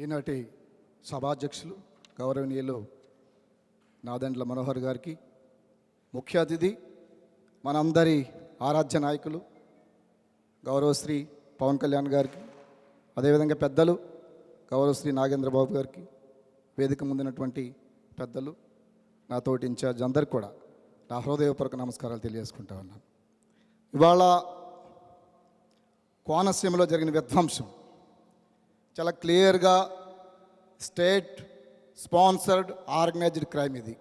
ఈనాటి సభాధ్యక్షులు గౌరవనీయులు నాదెండ్ల మనోహర్ గారికి, ముఖ్య అతిథి మనందరి ఆరాధ్య నాయకులు గౌరవశ్రీ పవన్ కళ్యాణ్ గారికి, అదేవిధంగా పెద్దలు గౌరవశ్రీ నాగేంద్రబాబు గారికి, వేదిక ముందున్నటువంటి పెద్దలు, నాతోటి ఇన్ఛార్జ్ అందరికి కూడా నా హృదయపూర్వక నమస్కారాలు తెలియజేసుకుంటా ఉన్నాను. ఇవాళ కోనసీమలో జరిగిన విధ్వంసం చాలా క్లియర్గా స్టేట్ స్పాన్సర్డ్ ఆర్గనైజ్డ్ క్రైమ్ ఇది.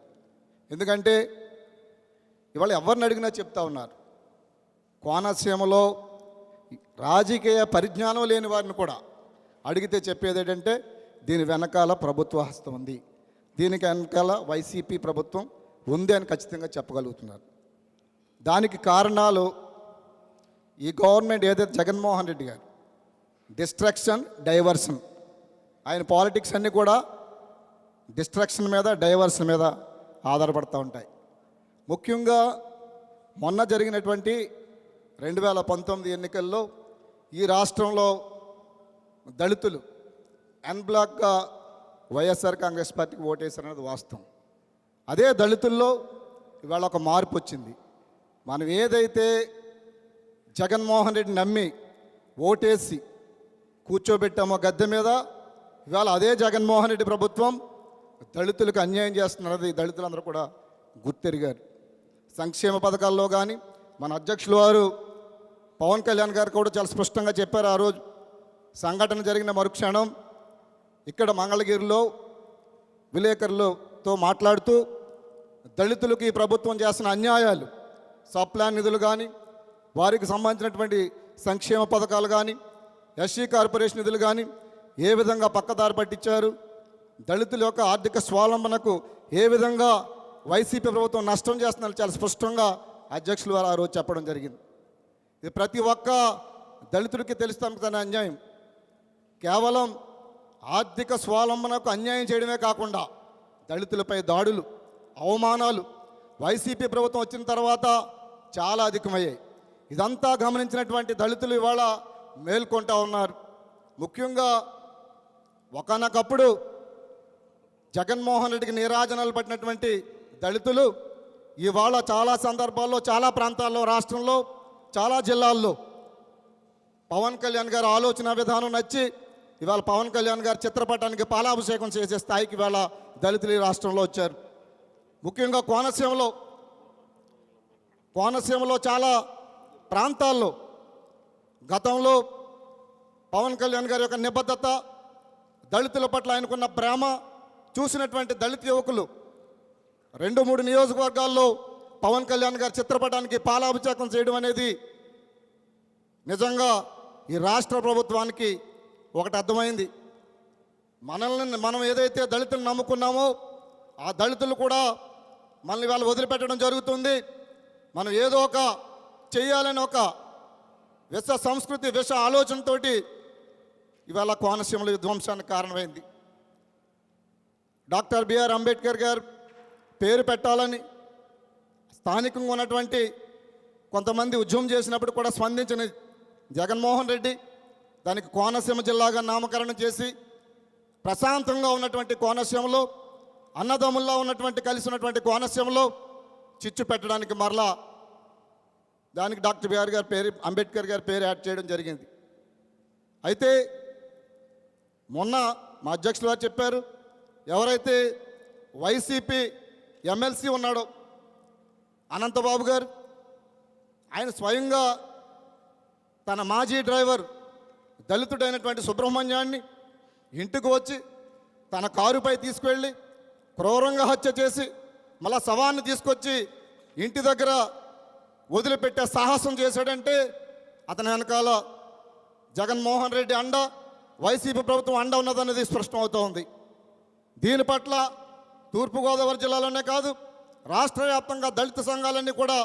ఎందుకంటే ఇవాళ ఎవరిని అడిగినా చెప్తా ఉన్నారు, కోనసీమలో రాజకీయ పరిజ్ఞానం లేని వారిని కూడా అడిగితే చెప్పేది ఏంటంటే దీని వెనకాల ప్రభుత్వ హస్తం ఉంది, దీనికి వెనకాల వైసీపీ ప్రభుత్వం ఉంది అని ఖచ్చితంగా చెప్పగలుగుతున్నారు. దానికి కారణాలు ఈ గవర్నమెంట్ ఏదైతే జగన్మోహన్ రెడ్డి గారు డిస్ట్రక్షన్, డైవర్షన్, ఆయన పాలిటిక్స్ అన్నీ కూడా డిస్ట్రక్షన్ మీద, డైవర్షన్ మీద ఆధారపడుతూ ఉంటాయి. ముఖ్యంగా మొన్న జరిగినటువంటి 2019 ఎన్నికల్లో ఈ రాష్ట్రంలో దళితులు ఎన్ బ్లాక్గా వైఎస్ఆర్ కాంగ్రెస్ పార్టీకి ఓటేశారనేది వాస్తవం. అదే దళితుల్లో ఇవాళ ఒక మార్పు వచ్చింది. మనం ఏదైతే జగన్మోహన్ రెడ్డిని నమ్మి ఓటేసి కూర్చోబెట్టామో గద్దె మీద, ఇవాళ అదే జగన్మోహన్ రెడ్డి ప్రభుత్వం దళితులకు అన్యాయం చేస్తున్నది దళితులందరూ కూడా గుర్తెరిగారు. సంక్షేమ పథకాల్లో కానీ మన అధ్యక్షులు వారు పవన్ కళ్యాణ్ గారు కూడా చాలా స్పష్టంగా చెప్పారు. ఆ రోజు సంఘటన జరిగిన మరుక్షణం ఇక్కడ మంగళగిరిలో విలేకరులతో మాట్లాడుతూ దళితులకు ఈ ప్రభుత్వం చేస్తున్న అన్యాయాలు, సప్లాన్ నిధులు కానీ, వారికి సంబంధించినటువంటి సంక్షేమ పథకాలు కానీ, ఎస్సీ కార్పొరేషన్ నిధులు కానీ ఏ విధంగా పక్కదారి పట్టించారు, దళితుల యొక్క ఆర్థిక స్వావలంబనకు ఏ విధంగా వైసీపీ ప్రభుత్వం నష్టం చేస్తున్నారు చాలా స్పష్టంగా అధ్యక్షులు వారు ఆ రోజు చెప్పడం జరిగింది. ఇది ప్రతి ఒక్క దళితుడికి తెలుస్తాను అన్యాయం. కేవలం ఆర్థిక స్వావలంబనకు అన్యాయం చేయడమే కాకుండా దళితులపై దాడులు, అవమానాలు వైసీపీ ప్రభుత్వం వచ్చిన తర్వాత చాలా అధికమయ్యాయి. ఇదంతా గమనించినటువంటి దళితులు ఇవాళ మేల్కొంటూ ఉన్నారు. ముఖ్యంగా ఒకనొకప్పుడు జగన్మోహన్ రెడ్డికి నీరాజనాలు పట్టినటువంటి దళితులు ఇవాళ చాలా సందర్భాల్లో, చాలా ప్రాంతాల్లో, రాష్ట్రంలో చాలా జిల్లాల్లో పవన్ కళ్యాణ్ గారి ఆలోచన విధానం నచ్చి ఇవాళ పవన్ కళ్యాణ్ గారి చిత్రపటానికి పాలాభిషేకం చేసే స్థాయికి ఇవాళ దళితులు ఈ రాష్ట్రంలో వచ్చారు. ముఖ్యంగా కోనసీమలో చాలా ప్రాంతాల్లో గతంలో పవన్ కళ్యాణ్ గారి యొక్క నిబద్ధత, దళితుల పట్ల ఆయనకున్న ప్రేమ చూసినటువంటి దళిత యువకులు 2-3 నియోజకవర్గాల్లో పవన్ కళ్యాణ్ గారి చిత్రపటానికి పాలాభిషేకం చేయడం అనేది నిజంగా ఈ రాష్ట్ర ప్రభుత్వానికి ఒకటి అర్థమైంది. మనం ఏదైతే దళితులను నమ్ముకున్నామో ఆ దళితులు కూడా మనల్ని వాళ్ళు వదిలిపెట్టడం జరుగుతుంది. మనం ఏదో ఒక చేయాలని ఒక విష సంస్కృతి, విష ఆలోచనతోటి ఇవాళ కోనసీమల విధ్వంసానికి కారణమైంది. డాక్టర్ బిఆర్ అంబేద్కర్ గారు పేరు పెట్టాలని స్థానికంగా ఉన్నటువంటి కొంతమంది ఉద్యమం చేసినప్పుడు కూడా స్పందించిన జగన్మోహన్ రెడ్డి దానికి కోనసీమ జిల్లాగా నామకరణం చేసి ప్రశాంతంగా ఉన్నటువంటి కోనసీమలో, అన్నదమ్ముల్లో కలిసి ఉన్నటువంటి కోనసీమలో చిచ్చు పెట్టడానికి మరలా దానికి డాక్టర్ బిఆర్ గారి పేరు, అంబేద్కర్ గారి పేరు యాడ్ చేయడం జరిగింది. అయితే మొన్న మా అధ్యక్షులు వారు చెప్పారు, ఎవరైతే వైసీపీ ఎమ్మెల్సీ ఉన్నాడో అనంతబాబు గారు, ఆయన స్వయంగా తన మాజీ డ్రైవర్ దళితుడైనటువంటి సుబ్రహ్మణ్యాన్ని ఇంటికి వచ్చి తన కారుపై తీసుకువెళ్ళి క్రూరంగా హత్య చేసి మళ్ళా శవాన్ని తీసుకొచ్చి ఇంటి దగ్గర వదిలిపెట్టే సాహసం చేశాడంటే అతని వెనకాల జగన్మోహన్ రెడ్డి అండ, వైసీపీ ప్రభుత్వం అండ ఉన్నదనేది స్పష్టం అవుతూ ఉంది. దీని పట్ల తూర్పుగోదావరి జిల్లాలోనే కాదు, రాష్ట్ర వ్యాప్తంగా దళిత సంఘాలన్నీ కూడా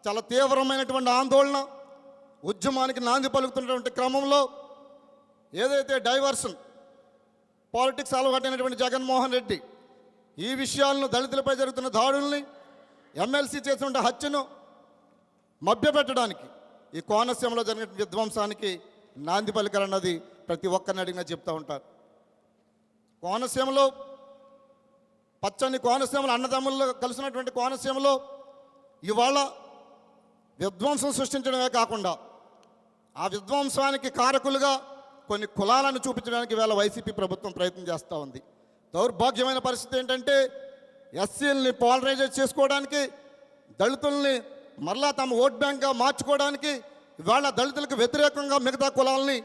చాలా తీవ్రమైనటువంటి ఆందోళన, ఉద్యమానికి నాంది పలుకుతున్నటువంటి క్రమంలో ఏదైతే డైవర్షన్ పాలిటిక్స్ అలవాటైనటువంటి జగన్మోహన్ రెడ్డి ఈ విషయాలను, దళితులపై జరుగుతున్న దాడుల్ని, ఎమ్మెల్సీ చేస్తున్న హత్యను మభ్యపెట్టడానికి ఈ కోనసీమలో జరిగిన విధ్వంసానికి నాంది పలికారన్నది ప్రతి ఒక్కరిని అడిగినా చెప్తూ ఉంటారు. కోనసీమలో పచ్చని కోనసీమలో అన్నదమ్ముల్లో కలిసినటువంటి కోనసీమలో ఇవాళ విధ్వంసం సృష్టించడమే కాకుండా ఆ విధ్వంసానికి కారకులుగా కొన్ని కులాలను చూపించడానికి వేళ వైసీపీ ప్రభుత్వం ప్రయత్నం చేస్తూ ఉంది. దౌర్భాగ్యమైన పరిస్థితి ఏంటంటే ఎస్సీలని పోలరైజ్ చేసుకోవడానికి, దళితుల్ని మరలా తమ ఓట్ బ్యాంక్గా మార్చుకోవడానికి ఇవాళ దళితులకు వ్యతిరేకంగా మిగతా కులాలని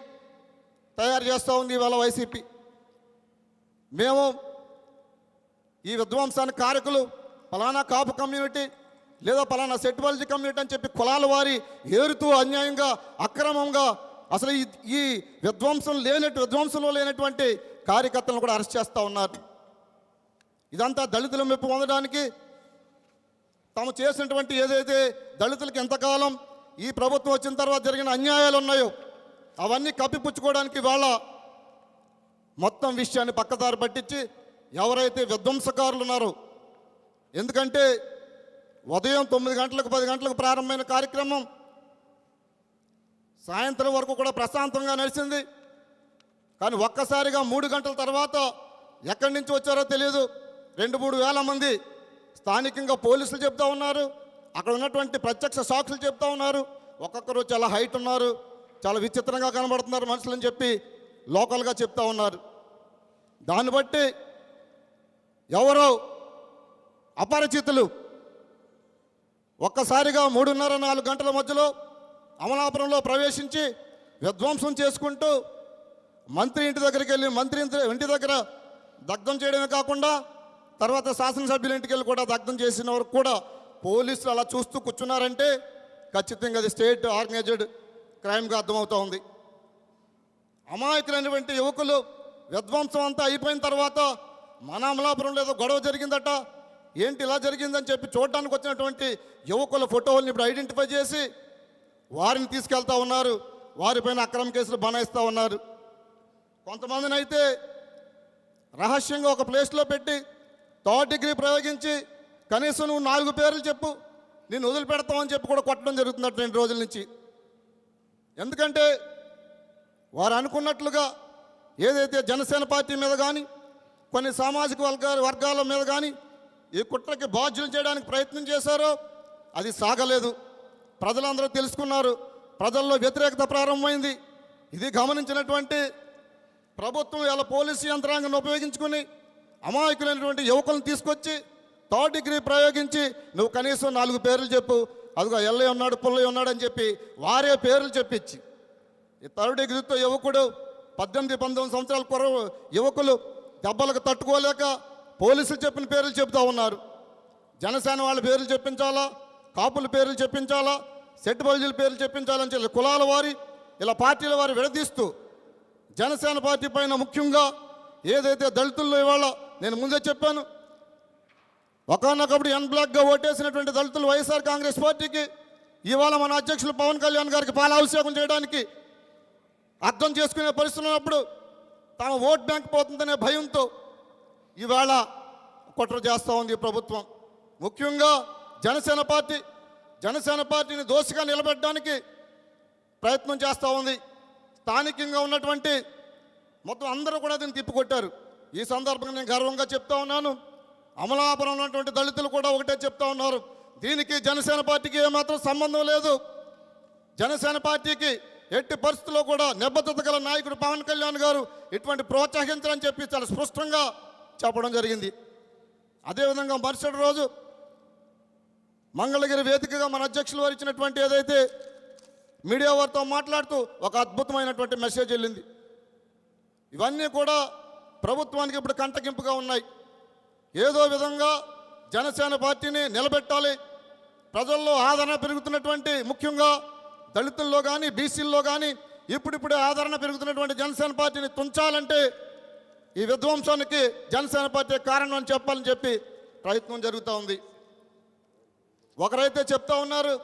తయారు చేస్తూ ఉంది ఇవాళ వైసీపీ. మేము ఈ విధ్వంసానికి కారకులు ఫలానా కాపు కమ్యూనిటీ లేదా ఫలానా సెట్వాలజీ కమ్యూనిటీ అని చెప్పి కులాల వారి ఏరుతూ అన్యాయంగా అక్రమంగా అసలు ఈ విధ్వంసంలో లేనటువంటి కార్యకర్తలను కూడా అరెస్ట్ చేస్తూ ఉన్నారు. ఇదంతా దళితుల మెప్పు పొందడానికి తాము చేసినటువంటి ఏదైతే దళితులకు ఎంతకాలం ఈ ప్రభుత్వం వచ్చిన తర్వాత జరిగిన అన్యాయాలు ఉన్నాయో అవన్నీ కప్పిపుచ్చుకోవడానికి వాళ్ళ మొత్తం విషయాన్ని పక్కదారి పట్టించి ఎవరైతే విధ్వంసకారులు ఉన్నారో, ఎందుకంటే ఉదయం 9 గంటలకు 10 గంటలకు ప్రారంభమైన కార్యక్రమం సాయంత్రం వరకు కూడా ప్రశాంతంగా నడిచింది. కానీ ఒక్కసారిగా 3 గంటల తర్వాత ఎక్కడి నుంచి వచ్చారో తెలియదు 2-3 వేల మంది స్థానికంగా పోలీసులు చెప్తా ఉన్నారు, అక్కడ ఉన్నటువంటి ప్రత్యక్ష సాక్షులు చెప్తా ఉన్నారు. ఒక్కొక్కరు చాలా హైట్ ఉన్నారు, చాలా విచిత్రంగా కనబడుతున్నారు మనుషులని చెప్పి లోకల్గా చెప్తా ఉన్నారు. దాన్ని బట్టి ఎవరో అపరిచితులు ఒక్కసారిగా 3:30-4 గంటల మధ్యలో అమలాపురంలో ప్రవేశించి విధ్వంసం చేసుకుంటూ మంత్రి ఇంటి దగ్గరికి వెళ్ళి మంత్రి ఇంటి దగ్గర దగ్ధం చేయడమే కాకుండా తర్వాత శాసనసభ్యుల ఇంటికి వెళ్ళి కూడా దగ్ధం చేసిన వరకు కూడా పోలీసులు అలా చూస్తూ కూర్చున్నారంటే ఖచ్చితంగా అది స్టేట్ ఆర్గనైజ్డ్ క్రైమ్గా అర్థమవుతూ ఉంది. అమాయకులైనటువంటి యువకులు విధ్వంసం అంతా అయిపోయిన తర్వాత మన అమలాపురంలో ఏదో గొడవ జరిగిందట, ఏంటి ఇలా జరిగిందని చెప్పి చూడడానికి వచ్చినటువంటి యువకుల ఫోటోల్ని ఇప్పుడు ఐడెంటిఫై చేసి వారిని తీసుకెళ్తా ఉన్నారు, వారిపైన అక్రమ కేసులు బనాయిస్తూ ఉన్నారు. కొంతమందిని అయితే రహస్యంగా ఒక ప్లేస్లో పెట్టి 3rd డిగ్రీ ప్రయోగించి కనీసం నువ్వు 4 పేర్లు చెప్పు నేను వదిలిపెడతామని చెప్పి కూడా కొట్టడం జరుగుతుందట 2 రోజుల నుంచి. ఎందుకంటే వారు అనుకున్నట్లుగా ఏదైతే జనసేన పార్టీ మీద కానీ కొన్ని సామాజిక వర్గాల మీద కానీ ఈ కుట్రకి బాధ్యులు చేయడానికి ప్రయత్నం చేశారో అది సాగలేదు. ప్రజలందరూ తెలుసుకున్నారు, ప్రజల్లో వ్యతిరేకత ప్రారంభమైంది. ఇది గమనించినటువంటి ప్రభుత్వం ఇలా పోలీసు యంత్రాంగాన్ని ఉపయోగించుకుని అమాయకులైనటువంటి యువకులను తీసుకొచ్చి 3rd డిగ్రీ ప్రయోగించి నువ్వు కనీసం 4 పేర్లు చెప్పు, అదిగో ఎల్లయ్య ఉన్నాడు పుల్లయ్య ఉన్నాడు అని చెప్పి వారే పేర్లు చెప్పించి ఈ 3rd డిగ్రీతో యువకుడు 18-19 సంవత్సరాల యువకులు దెబ్బలకు తట్టుకోలేక పోలీసులు చెప్పిన పేర్లు చెప్తా ఉన్నారు. జనసేన వాళ్ళ పేర్లు చెప్పించాలా, కాపుల పేర్లు చెప్పించాలా, సెట్ బల్జీల పేర్లు చెప్పించాలని చెప్పి కులాల వారి ఇలా పార్టీల వారి విడదీస్తూ జనసేన పార్టీ పైన ముఖ్యంగా ఏదైతే దళితుల్లో ఇవాళ నేను ముందే చెప్పాను, ఒకనొకప్పుడు బ్లాక్గా ఓటేసినటువంటి దళితులు వైఎస్ఆర్ కాంగ్రెస్ పార్టీకి ఇవాళ మన అధ్యక్షులు పవన్ కళ్యాణ్ గారికి పాలాభిషేకం చేయడానికి అర్థం చేసుకునే పరిస్థితులు ఉన్నప్పుడు తమ ఓట్ బ్యాంక్ పోతుందనే భయంతో ఇవాళ కుట్ర చేస్తూ ఉంది ఈ ప్రభుత్వం. ముఖ్యంగా జనసేన పార్టీని దోషిగా నిలబెట్టడానికి ప్రయత్నం చేస్తూ ఉంది. స్థానికంగా ఉన్నటువంటి మొత్తం అందరూ కూడా దీన్ని తిప్పికొట్టారు. ఈ సందర్భంగా నేను గర్వంగా చెప్తా ఉన్నాను, అమలాపురం ఉన్నటువంటి దళితులు కూడా ఒకటే చెప్తా ఉన్నారు, దీనికి జనసేన పార్టీకి ఏమాత్రం సంబంధం లేదు. జనసేన పార్టీకి ఎట్టి పరిస్థితుల్లో కూడా నిబద్ధత గల నాయకుడు పవన్ కళ్యాణ్ గారు ఇటువంటి ప్రోత్సహించాలని చెప్పి చాలా స్పష్టంగా చెప్పడం జరిగింది. అదేవిధంగా మరుసటి రోజు మంగళగిరి వేదికగా మన అధ్యక్షులు వారు ఇచ్చినటువంటి ఏదైతే మీడియా వారితో మాట్లాడుతూ ఒక అద్భుతమైనటువంటి మెసేజ్ వెళ్ళింది. ఇవన్నీ కూడా ప్రభుత్వానికి ఇప్పుడు కంటగింపుగా ఉన్నాయి. ఏదో విధంగా జనసేన పార్టీని నిలబెట్టాలి, ప్రజల్లో ఆదరణ పెరుగుతున్నటువంటి ముఖ్యంగా దళితుల్లో కానీ బీసీల్లో కానీ ఇప్పుడిప్పుడే ఆదరణ పెరుగుతున్నటువంటి జనసేన పార్టీని తుంచాలంటే ఈ విధ్వంసానికి జనసేన పార్టీ కారణం అని చెప్పాలని చెప్పి ప్రయత్నం జరుగుతూ ఉంది. ఒకరైతే చెప్తా ఉన్నారు,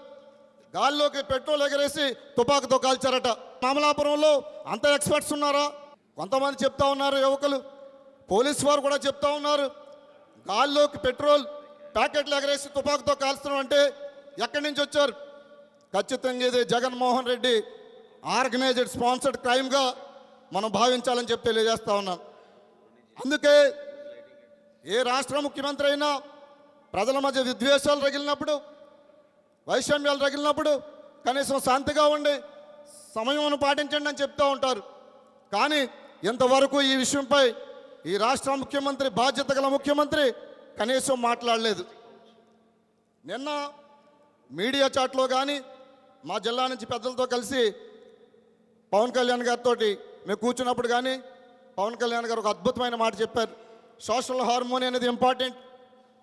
గాల్లోకి పెట్రోల్ ఎగరేసి తుపాకుతో కాల్చారట. అమలాపురంలో అంత ఎక్స్పర్ట్స్ ఉన్నారా? కొంతమంది చెప్తా ఉన్నారు యువకులు, పోలీసు వారు కూడా చెప్తా ఉన్నారు, గాల్లోకి పెట్రోల్ ప్యాకెట్లు ఎగరేసి తుపాకుతో కాల్చడం అంటే ఎక్కడి నుంచి వచ్చారు? ఖచ్చితంగా ఇది జగన్మోహన్ రెడ్డి ఆర్గనైజ్డ్ స్పాన్సర్డ్ క్రైమ్గా మనం భావించాలని చెప్పి తెలియజేస్తా ఉన్నాం. అందుకే ఏ రాష్ట్ర ముఖ్యమంత్రి అయినా ప్రజల మధ్య విద్వేషాలు రగిలినప్పుడు, వైషమ్యాలు రగిలినప్పుడు కనీసం శాంతిగా ఉండి సమయమును పాటించండి అని చెప్తూ ఉంటారు. కానీ ఇంతవరకు ఈ విషయంపై ఈ రాష్ట్ర ముఖ్యమంత్రి, బాధ్యత గల ముఖ్యమంత్రి కనీసం మాట్లాడలేదు. నిన్న మీడియా చాట్లో కానీ మా జిల్లా నుంచి పెద్దలతో కలిసి పవన్ కళ్యాణ్ గారితో మేము కూర్చున్నప్పుడు కానీ పవన్ కళ్యాణ్ గారు ఒక అద్భుతమైన మాట చెప్పారు. సోషల్ హార్మోనీ అనేది ఇంపార్టెంట్.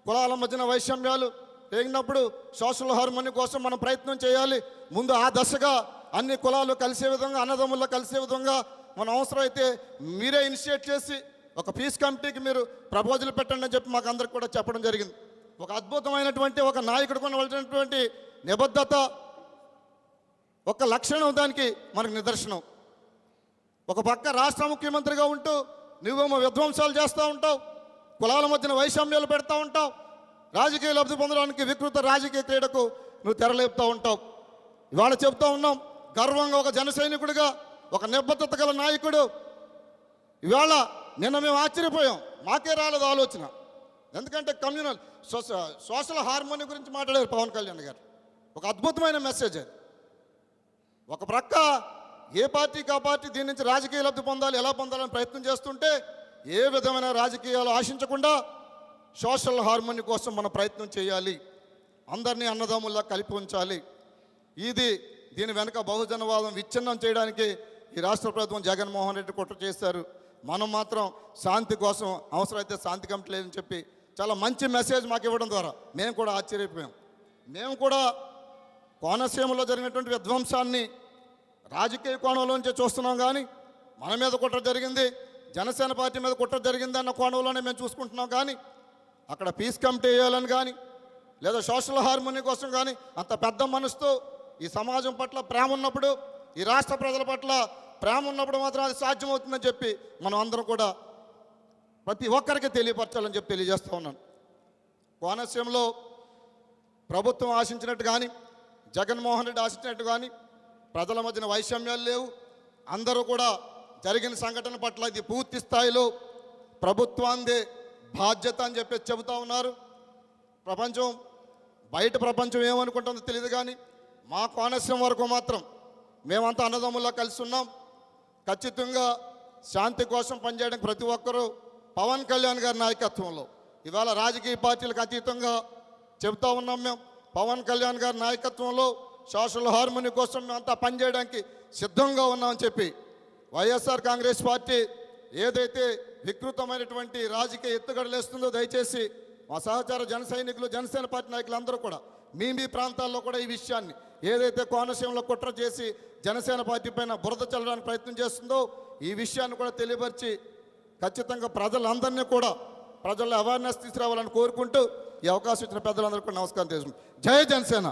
కులాల మధ్యన వైషమ్యాలు రేగినప్పుడు సోషల్ హార్మోనీ కోసం మనం ప్రయత్నం చేయాలి. ముందు ఆ దశగా అన్ని కులాలు కలిసే విధంగా, అన్నదమ్ముల్లో కలిసే విధంగా మనం అవసరమైతే మీరే ఇనిషియేట్ చేసి ఒక పీస్ కమిటీకి మీరు ప్రపోజల్ పెట్టండి అని చెప్పి మాకు అందరికి కూడా చెప్పడం జరిగింది. ఒక అద్భుతమైనటువంటి ఒక నాయకుడికి ఉన్నటువంటి నిబద్ధత, ఒక లక్షణం దానికి మనకు నిదర్శనం. ఒక పక్క రాష్ట్ర ముఖ్యమంత్రిగా ఉంటూ నువ్వేమో విధ్వంసాలు చేస్తూ ఉంటావు, కులాల మధ్యన వైషమ్యాలు పెడతా ఉంటావు, రాజకీయ లబ్ధి పొందడానికి వికృత రాజకీయ క్రీడకు నువ్వు తెరలేపుతూ ఉంటావు. ఇవాళ చెప్తా ఉన్నాం గర్వంగా, ఒక జన సైనికుడిగా, ఒక నిబద్ధత గల నాయకుడు. ఇవాళ నిన్న మేము ఆశ్చర్యపోయాం, మాకే రాలేదు ఆలోచన. ఎందుకంటే కమ్యూనల్ సోషల్ హార్మోనీ గురించి మాట్లాడారు పవన్ కళ్యాణ్ గారు. ఒక అద్భుతమైన మెసేజ్ అది. ఒక ప్రక్క ఏ పార్టీకి ఆ పార్టీ దీని నుంచి రాజకీయ లబ్ధి పొందాలి, ఎలా పొందాలని ప్రయత్నం చేస్తుంటే ఏ విధమైన రాజకీయాలు ఆశించకుండా సోషల్ హార్మోనీ కోసం మనం ప్రయత్నం చేయాలి, అందరినీ అన్నదమ్ముల్లా కలిపి ఉంచాలి. దీని వెనుక బహుజనవాదం విచ్ఛిన్నం చేయడానికి ఈ రాష్ట్ర ప్రభుత్వం జగన్మోహన్ రెడ్డి కుట్ర చేశారు. మనం మాత్రం శాంతి కోసం అవసరమైతే శాంతి కమిటీ లేదని చెప్పి చాలా మంచి మెసేజ్ మాకు ఇవ్వడం ద్వారా మేము కూడా ఆశ్చర్యపోయాం. మేము కూడా కోనసీమలో జరిగినటువంటి విధ్వంసాన్ని రాజకీయ కోణంలోంచి చూస్తున్నాం. కానీ మన మీద కుట్ర జరిగింది, జనసేన పార్టీ మీద కుట్ర జరిగింది అన్న కోణంలోనే మేము చూసుకుంటున్నాం. కానీ అక్కడ పీస్ కమిటీ వేయాలని కానీ లేదా సోషల్ హార్మోనీ కోసం కానీ అంత పెద్ద మనసుతో ఈ సమాజం పట్ల ప్రేమ ఉన్నప్పుడు, ఈ రాష్ట్ర ప్రజల పట్ల ప్రేమ ఉన్నప్పుడు మాత్రం అది సాధ్యమవుతుందని చెప్పి మనం అందరం కూడా ప్రతి ఒక్కరికి తెలియపరచాలని చెప్పి తెలియజేస్తూ ఉన్నాను. కోనసీమలో ప్రభుత్వం ఆశించినట్టు కానీ, జగన్మోహన్ రెడ్డి ఆశించినట్టు కానీ ప్రజల మధ్యన వైషమ్యాలు లేవు. అందరూ కూడా జరిగిన సంఘటన పట్ల ఇది పూర్తి స్థాయిలో ప్రభుత్వాందే బాధ్యత అని చెప్పి చెబుతూ ఉన్నారు. బయట ప్రపంచం ఏమనుకుంటుందో తెలియదు. కానీ మా కోనసీమ వరకు మాత్రం మేమంతా అన్నదమ్ముల్లా కలిసి ఉన్నాం. ఖచ్చితంగా శాంతి కోసం పనిచేయడానికి ప్రతి ఒక్కరూ పవన్ కళ్యాణ్ గారి నాయకత్వంలో ఇవాళ రాజకీయ పార్టీలకు అతీతంగా చెబుతూ ఉన్నాం. మేము పవన్ కళ్యాణ్ గారి నాయకత్వంలో సోషల్ హార్మోనీ కోసం మేమంతా పనిచేయడానికి సిద్ధంగా ఉన్నామని చెప్పి వైఎస్ఆర్ కాంగ్రెస్ పార్టీ ఏదైతే వికృతమైనటువంటి రాజకీయ ఎత్తుగడలేస్తుందో దయచేసి మా సహచార జన సైనికులు, జనసేన పార్టీ నాయకులందరూ కూడా మీ ప్రాంతాల్లో కూడా ఈ విషయాన్ని ఏదైతే కోనసీమలో కుట్ర చేసి జనసేన పార్టీ పైన బురద చల్లడానికి ప్రయత్నం చేస్తుందో ఈ విషయాన్ని కూడా తెలియపరిచి ఖచ్చితంగా ప్రజలందరినీ కూడా ప్రజల్లో అవేర్నెస్ తీసుకురావాలని కోరుకుంటూ ఈ అవకాశం ఇచ్చిన పెద్దలందరికీ నమస్కారం తెలుసు. జై జనసేన.